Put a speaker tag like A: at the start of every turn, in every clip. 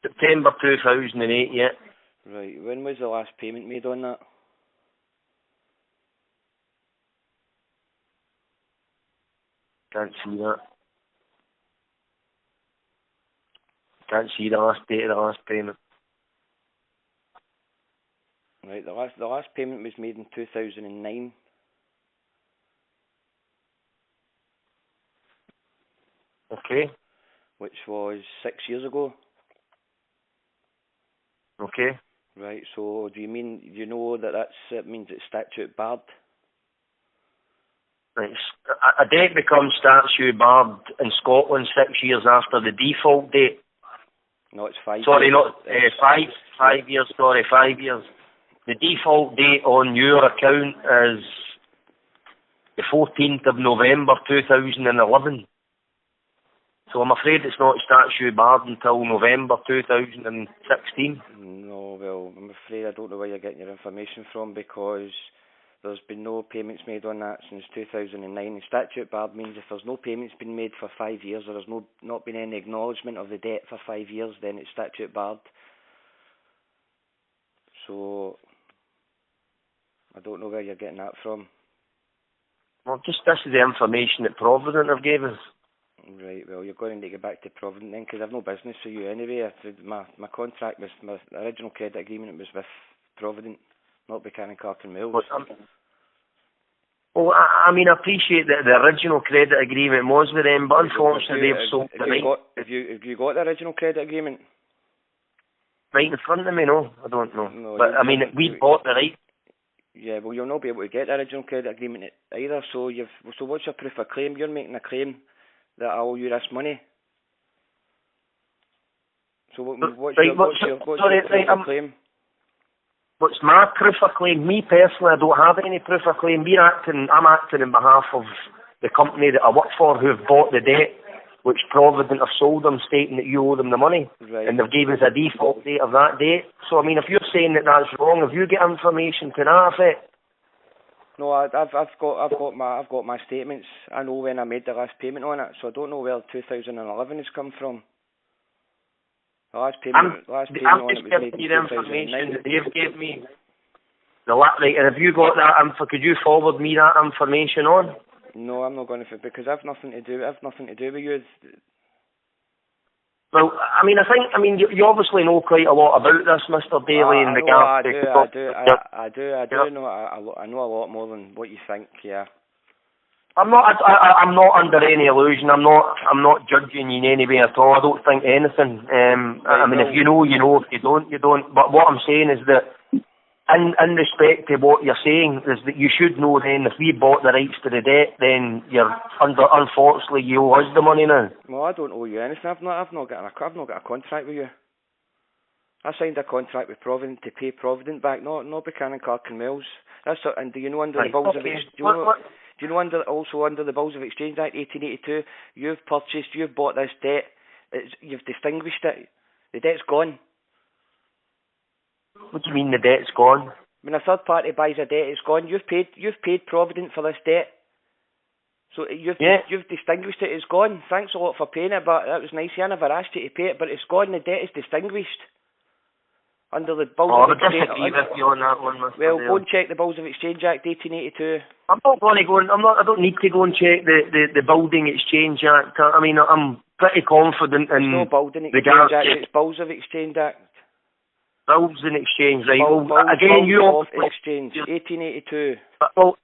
A: September 2008, yeah.
B: Right, when was the last payment made on that?
A: Can't see that. Can't see the last date of the last payment.
B: Right, the last payment was made in 2009.
A: Okay.
B: Which was 6 years ago.
A: Okay.
B: Right, so do you know that means it's statute barred?
A: Right. A debt becomes statute barred in Scotland 6 years after the default date.
B: No, it's 5
A: Sorry,
B: years.
A: not 5 years. Sorry, 5 years. The default date on your account is the 14th of November 2011. So I'm afraid it's not statute barred until November 2016.
B: No, well, I'm afraid I don't know where you're getting your information from, because there's been no payments made on that since 2009. And statute barred means if there's no payments been made for 5 years, or there's not been any acknowledgement of the debt for 5 years, then it's statute barred. So I don't know where you're getting that from.
A: Well, this is the information that Provident have gave us.
B: Right, well, you're going to need to get back to Provident then, because I've no business for you anyway. My contract was, my original credit agreement was with Provident, not Buchanan Clark and Mills.
A: Well, I mean, I appreciate that the original credit agreement was with them, but unfortunately they've sold the right.
B: Have you got the original credit agreement?
A: Right in front of me, no, I don't know.
B: No,
A: but I mean, we bought the right.
B: Yeah, well, you'll not be able to get the original credit agreement either. So what's your proof of claim? You're making a claim that I owe you this money. So what's your proof of claim?
A: What's my proof of claim? Me personally, I don't have any proof of claim. I'm acting on behalf of the company that I work for, who have bought the debt, which Provident have sold them, stating that you owe them the money. Right. And they've given us a default date of that date. So I mean, if you're saying that that's wrong, have you got information to that effect?
B: No, I've got my statements. I know when I made the last payment on it, so I don't know where 2011 has come from. The last payment on it was made in 2009. I'm just giving you the information that
A: they've given me. Right, and have you got that info? Could you forward me that information on?
B: No, I'm not going to, because I've nothing to do with you.
A: Well, I mean, you obviously know quite a lot about this, Mr. Daly, in regards to...
B: I know a lot more than what you think, yeah.
A: I'm not under any illusion. I'm not judging you in any way at all. I don't think anything. I mean, if you know, you know. If you don't, you don't. But what I'm saying is that, in respect to what you're saying, is that you should know then, if we bought the rights to the debt, then unfortunately, you owe us the money now.
B: Well, I don't owe you anything. I've not got a contract with you. I signed a contract with Provident to pay Provident back, not Buchanan Clark and Mills. And do you know under the Bills of Exchange? Do you know under the Bills of Exchange Act 1882, you've bought this debt. You've distinguished it. The debt's gone.
A: What do you mean the debt's gone?
B: When a third party buys a debt, it's gone. You've paid Provident for this debt. So you've distinguished it. It's gone. Thanks a lot for paying it, but that was nice. I never asked you to pay it, but it's gone. The debt is distinguished under the Bills of Exchange.
A: I disagree with you on that one, Mr.
B: Well, go and check the Bills of Exchange Act 1882.
A: I'm not going to go. I don't need to go and check the Building Exchange Act. I mean, I'm pretty confident in.
B: It's no Building Exchange Act. It's Bills of Exchange Act.
A: Bills and Exchange, right?
B: Bills of Exchange 1882.
A: Well,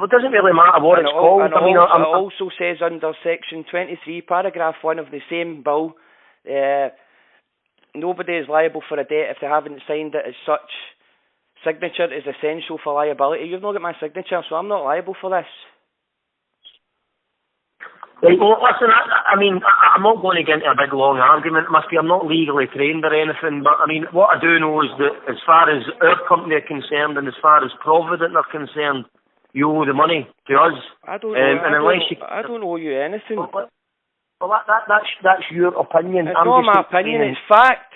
A: it doesn't really matter what it's called.
B: It also says under section 23, paragraph 1 of the same bill, nobody is liable for a debt if they haven't signed it as such. Signature is essential for liability. You've not got my signature, so I'm not liable for this.
A: Right, well, listen, I'm not going to get into a big long argument. I'm not legally trained or anything, but I mean, what I do know is that as far as our company are concerned and as far as Provident are concerned, you owe the money to us.
B: I don't owe you anything.
A: Well, that's your opinion.
B: It's not my opinion, it's fact.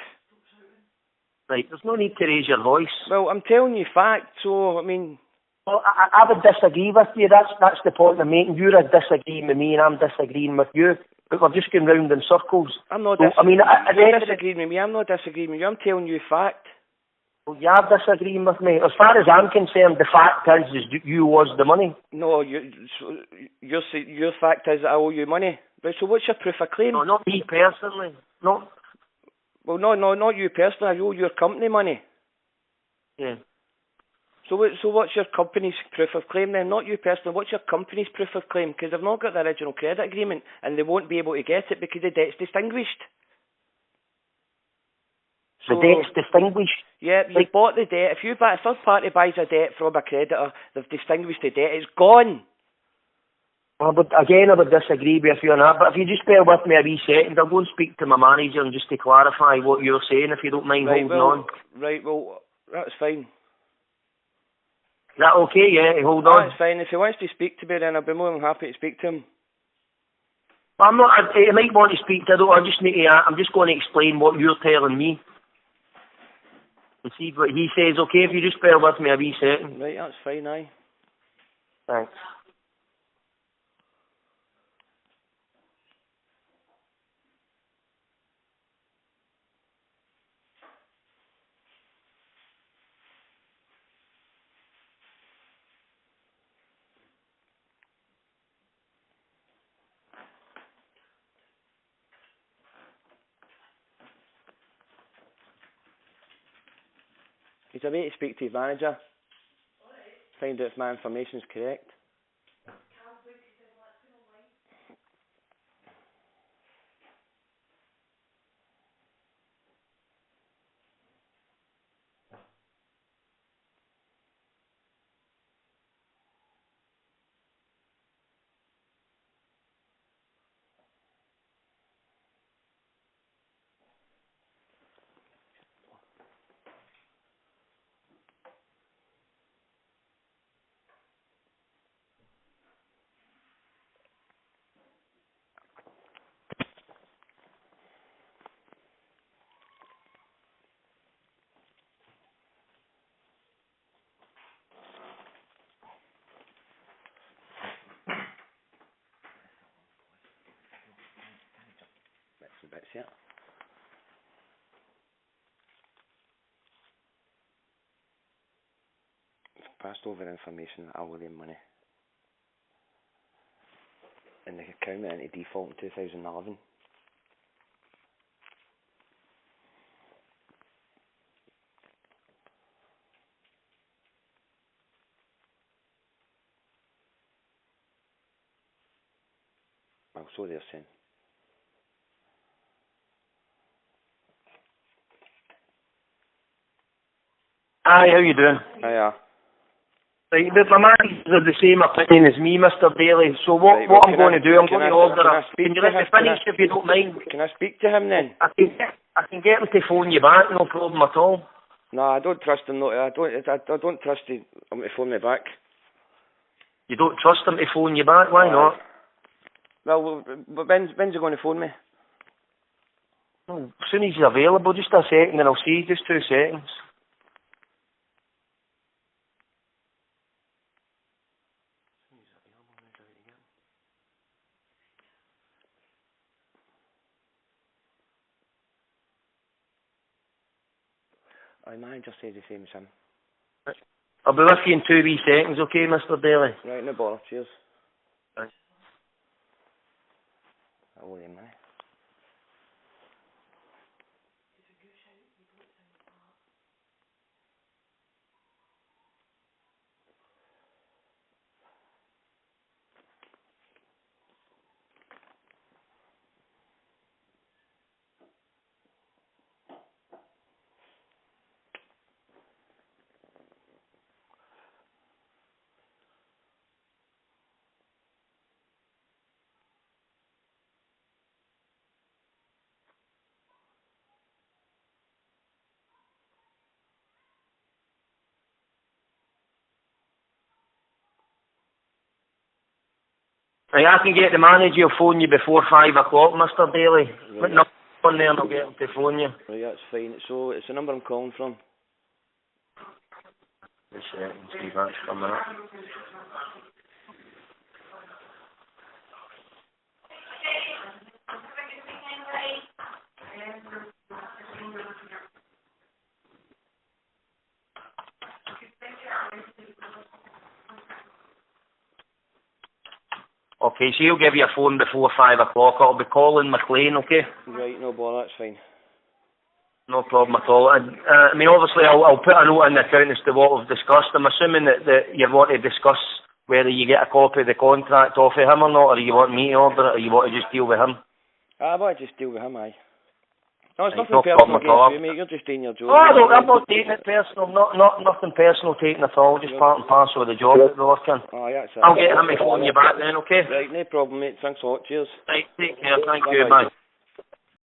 A: Right, there's no need to raise your voice.
B: Well, I'm telling you fact, so, I mean...
A: Well, I would disagree with you. That's the point I'm making. You're disagreeing with me and I'm disagreeing with you. but we're just going round in circles.
B: I'm not
A: So, I mean, at the end of
B: disagreeing with me. I'm not disagreeing with you. I'm telling you fact.
A: well, you are disagreeing with me. As far as I'm concerned, the fact is you was the money.
B: No, your fact is that I owe you money. Right, so what's your proof of claim?
A: No, not me personally. No.
B: Well, no, not you personally. I owe your company money.
A: Yeah.
B: So what's your company's proof of claim then? Not you personally. What's your company's proof of claim? Because they've not got the original credit agreement and they won't be able to get it because the debt's distinguished.
A: The debt's distinguished?
B: Yeah, you bought the debt. If a third party buys a debt from a creditor, they've distinguished the debt. It's gone.
A: Well, but again, I would disagree with you on that. But if you just bear with me a wee second, I'll go and speak to my manager and just to clarify what you're saying, if you don't mind holding on.
B: Right, well, that's fine.
A: Is that okay? Yeah, hold on.
B: That's fine. If he wants to speak to me, then I'll be more than happy to speak to him.
A: I'm not. I might want to speak to. I just need to. I'm just going to explain what you're telling me. And see what he says. Okay, if you just bear with me a wee second.
B: Right, that's fine. Aye.
A: Thanks.
B: He's away to speak to his manager. Find out if my information's correct. Bits, yeah. Passed over information that I owe them money. And the account went into default in 2011. Well, so they're saying.
A: Hi, how you doing?
B: Hiya.
A: Right, but my managers are the same opinion as me, Mr. Daly. So what I'm going to do, I'm going to order a... Can you let me finish if you don't mind?
B: Can I speak to him then?
A: I can get him to phone you back, no problem at all.
B: No, I don't trust him. No, I don't trust him to phone me back.
A: You don't trust him to phone you back? Why not?
B: Well, when's he going to phone me?
A: Well, as soon as he's available, just a second and I'll see you, just 2 seconds.
B: My manager says the same as him.
A: I'll be with you in 2 wee seconds, okay, Mr. Daly?
B: Right, no bother. Cheers.
A: Thanks.
B: I owe him money.
A: Right, I can get the manager to phone you before 5 o'clock, Mr. Daly.
B: Right.
A: Put nothing on there and I'll get him to phone you.
B: Right, that's fine. So it's the number I'm calling from.
A: 2 seconds, see if that's coming up. Okay, so he'll give you a phone before 5 o'clock. I'll be calling McLean, okay?
B: Right, no bother, that's fine.
A: No problem at all. And, I mean, obviously, I'll put a note in the account as to what we've discussed. I'm assuming that you want to discuss whether you get a copy of the contract off of him or not, or you want me to order it, or you want to just deal with him.
B: I want to just deal with him, aye. No, it's
A: Right,
B: nothing
A: no
B: personal
A: problem at all.
B: against you, mate. You're just doing your job.
A: Oh, no, I'm not taking it personal. Not nothing personal taking at all. Just part and parcel of the job that we're working.
B: Oh, yeah, that's it.
A: I'll get him to phone you back then, okay?
B: Right, no problem, mate. Thanks a lot. Cheers.
A: Right, take care. Thank
B: Bye-bye.
A: you. Bye.